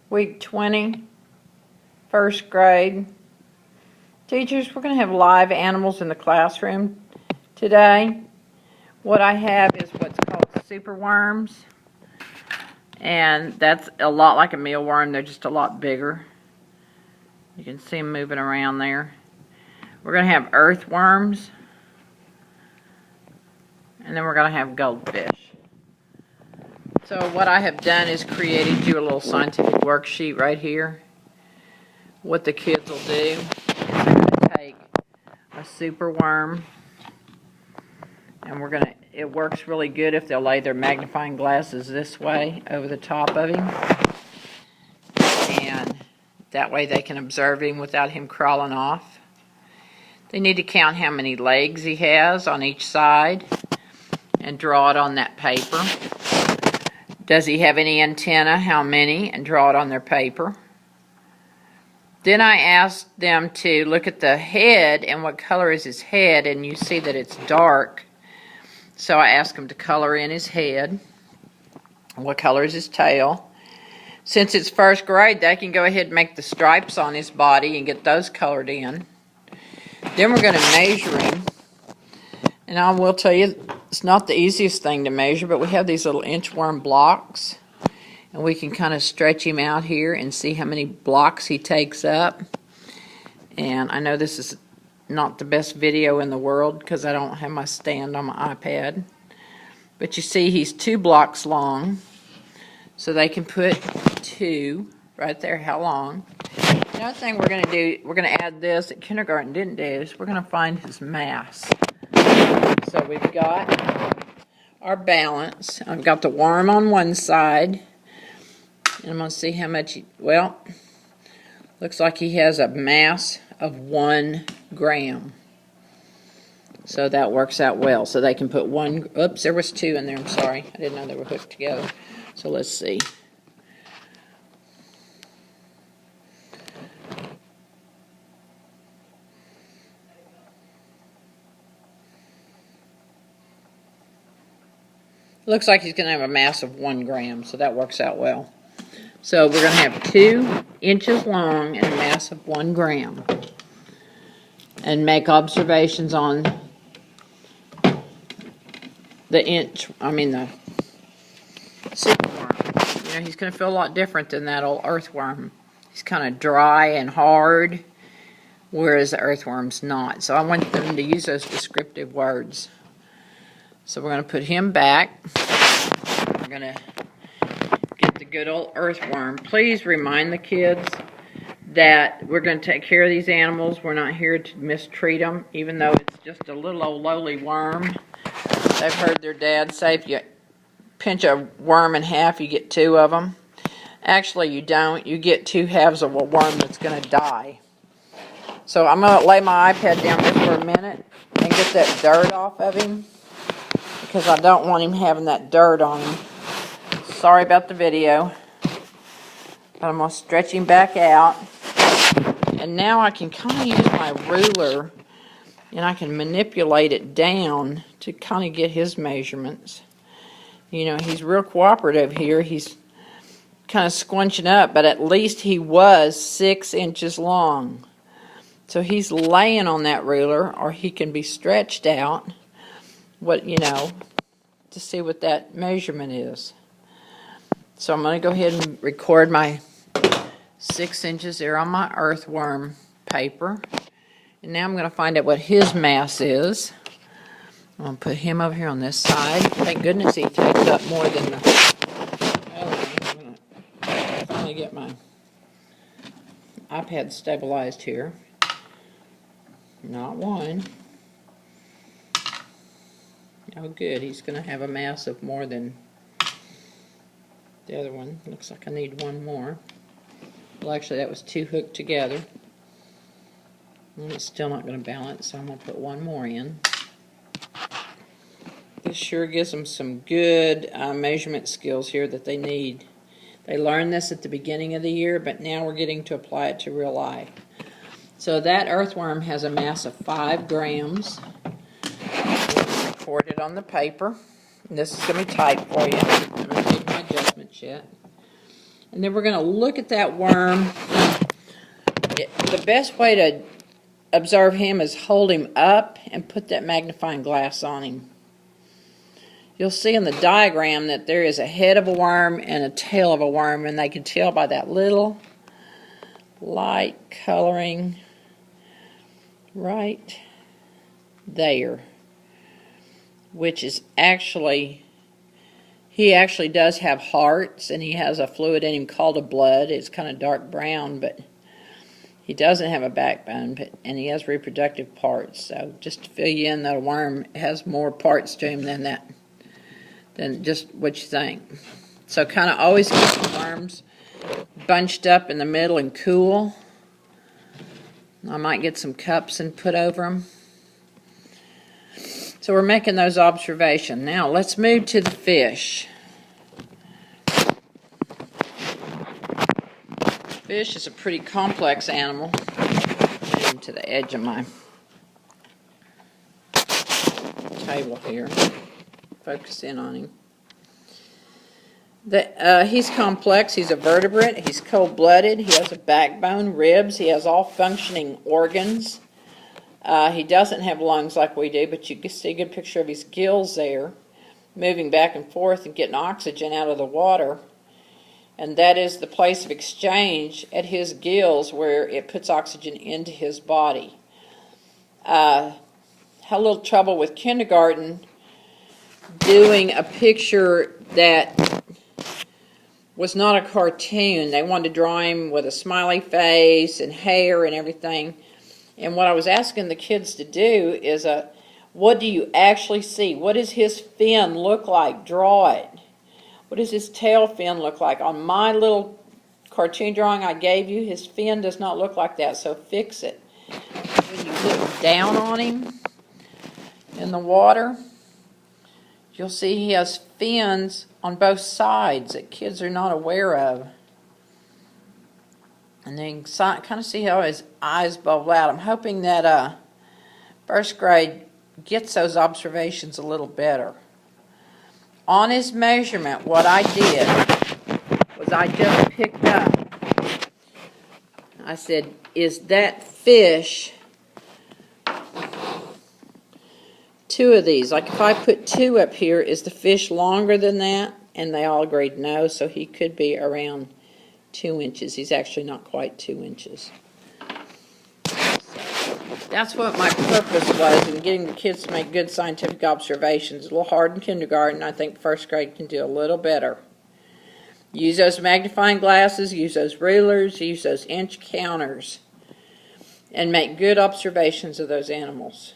Week 20, first grade. Teachers, we're going to have live animals in the classroom today. What I have is what's called superworms, and that's a lot like a mealworm. They're just a lot bigger. You can see them moving around there. We're going to have earthworms, and then we're going to have goldfish. So what I have done is created you a little scientific worksheet right here. What the kids will do is they're going to take a superworm, and it works really good if they'll lay their magnifying glasses this way over the top of him, and that way they can observe him without him crawling off. They need to count how many legs he has on each side and draw it on that paper. Does he have any antenna? How many? And draw it on their paper. Then I asked them to look at the head and what color is his head, and you see that it's dark. So I asked them to color in his head. What color is his tail? Since it's first grade, they can go ahead and make the stripes on his body and get those colored in. Then we're going to measure him. And I will tell you, it's not the easiest thing to measure, but we have these little inchworm blocks. And we can kind of stretch him out here and see how many blocks he takes up. And I know this is not the best video in the world because I don't have my stand on my iPad. But you see he's 2 blocks long. So they can put 2 right there, how long. Another thing we're going to do, we're going to add this that kindergarten didn't do, is we're going to find his mass. So we've got our balance. I've got the worm on one side. And I'm going to see how much, looks like he has a mass of 1 gram. So that works out well. So they can put 1, oops, there was 2 in there, I'm sorry. I didn't know they were hooked together. So let's see. Looks like he's going to have a mass of 1 gram, so that works out well. So we're going to have 2 inches long and a mass of 1 gram. And make observations on the superworm. You know, he's going to feel a lot different than that old earthworm. He's kind of dry and hard, whereas the earthworm's not. So I want them to use those descriptive words. So we're going to put him back. We're going to get the good old earthworm. Please remind the kids that we're going to take care of these animals. We're not here to mistreat them, even though it's just a little old lowly worm. They've heard their dad say if you pinch a worm in half, you get 2 of them. Actually, you don't. You get 2 halves of a worm that's going to die. So I'm going to lay my iPad down just for a minute and get that dirt off of him, because I don't want him having that dirt on him. Sorry about the video. But I'm going to stretch him back out. And now I can kind of use my ruler and I can manipulate it down to kind of get his measurements. You know, he's real cooperative here. He's kind of squinching up, but at least he was 6 inches long. So he's laying on that ruler, or he can be stretched out, to see what that measurement is. So I'm going to go ahead and record my 6 inches there on my earthworm paper. And now I'm going to find out what his mass is. I'm going to put him over here on this side. Thank goodness he takes up more than the... I'm going to finally get my iPad stabilized here. Not 1. Oh, good. He's going to have a mass of more than the other one. Looks like I need 1 more. Well, actually, that was 2 hooked together. And it's still not going to balance, so I'm going to put 1 more in. This sure gives them some good measurement skills here that they need. They learned this at the beginning of the year, but now we're getting to apply it to real life. So that earthworm has a mass of 5 grams. Record it on the paper. And this is going to be tight for you. I haven't made my adjustments yet. And then we're going to look at that worm. The best way to observe him is hold him up and put that magnifying glass on him. You'll see in the diagram that there is a head of a worm and a tail of a worm, and they can tell by that little light coloring right there, which is actually, he actually does have hearts, and he has a fluid in him called a blood. It's kind of dark brown, but he doesn't have a backbone, and he has reproductive parts. So just to fill you in, that a worm has more parts to him than that, than just what you think. So kind of always keep the worms bunched up in the middle and cool. I might get some cups and put over them. So we're making those observations. Now let's move to the fish. Fish is a pretty complex animal. Get to the edge of my table here. Focus in on him. He's complex. He's a vertebrate. He's cold-blooded. He has a backbone, ribs. He has all functioning organs. He doesn't have lungs like we do, but you can see a good picture of his gills there, moving back and forth and getting oxygen out of the water. And that is the place of exchange at his gills where it puts oxygen into his body. Had a little trouble with kindergarten doing a picture that was not a cartoon. They wanted to draw him with a smiley face and hair and everything. And what I was asking the kids to do is, what do you actually see? What does his fin look like? Draw it. What does his tail fin look like? On my little cartoon drawing I gave you, his fin does not look like that, so fix it. When you look down on him in the water, you'll see he has fins on both sides that kids are not aware of. And then you can kind of see how his eyes bubble out. I'm hoping that first grade gets those observations a little better. On his measurement, what I did was I just picked up, I said, is that fish two of these? Like if I put two up here, is the fish longer than that? And they all agreed no, so he could be around 2 inches. He's actually not quite 2 inches. That's what my purpose was in getting the kids to make good scientific observations. A little hard in kindergarten. I think first grade can do a little better. Use those magnifying glasses, use those rulers, use those inch counters, and make good observations of those animals.